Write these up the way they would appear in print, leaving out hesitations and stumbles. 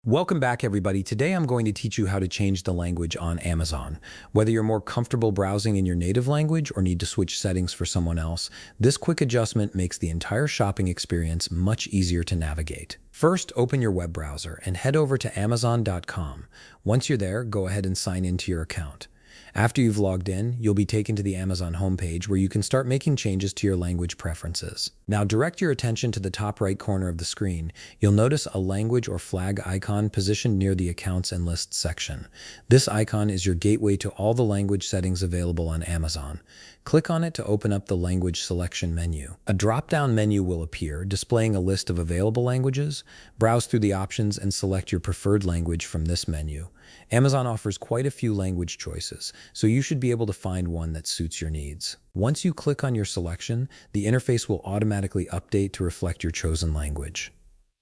Welcome back, everybody. Today I'm going to teach you how to change the language on Amazon. Whether you're more comfortable browsing in your native language or need to switch settings for someone else, this quick adjustment makes the entire shopping experience much easier to navigate. First, open your web browser and head over to Amazon.com. Once you're there, go ahead and sign into your account. After you've logged in, you'll be taken to the Amazon homepage where you can start making changes to your language preferences. Now direct your attention to the top right corner of the screen. You'll notice a language or flag icon positioned near the Accounts and Lists section. This icon is your gateway to all the language settings available on Amazon. Click on it to open up the language selection menu. A drop-down menu will appear, displaying a list of available languages. Browse through the options and select your preferred language from this menu. Amazon offers quite a few language choices, so you should be able to find one that suits your needs. Once you click on your selection, the interface will automatically update to reflect your chosen language.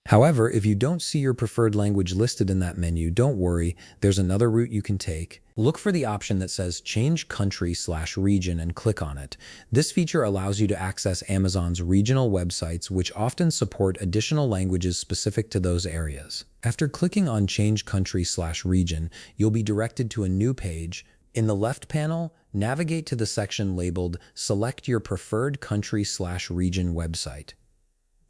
However, if you don't see your preferred language listed in that menu, don't worry, there's another route you can take. Look for the option that says Change Country/Region and click on it. This feature allows you to access Amazon's regional websites, which often support additional languages specific to those areas. After clicking on Change Country/Region, you'll be directed to a new page. In the left panel, navigate to the section labeled Select Your Preferred Country/Region website.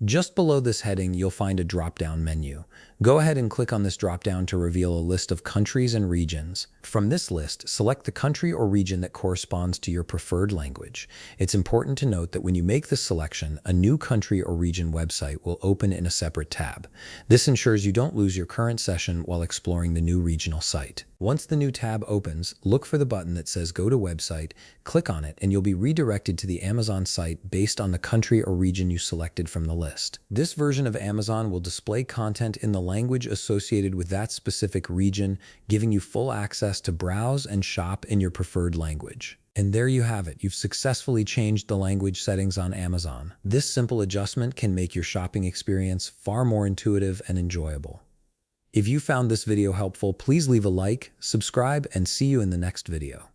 Just below this heading, you'll find a drop-down menu. Go ahead and click on this drop-down to reveal a list of countries and regions. From this list, select the country or region that corresponds to your preferred language. It's important to note that when you make this selection, a new country or region website will open in a separate tab. This ensures you don't lose your current session while exploring the new regional site. Once the new tab opens, look for the button that says Go to Website, click on it, and you'll be redirected to the Amazon site based on the country or region you selected from the list. This version of Amazon will display content in the language associated with that specific region, giving you full access to browse and shop in your preferred language. And there you have it. You've successfully changed the language settings on Amazon. This simple adjustment can make your shopping experience far more intuitive and enjoyable. If you found this video helpful, please leave a like, subscribe, and see you in the next video.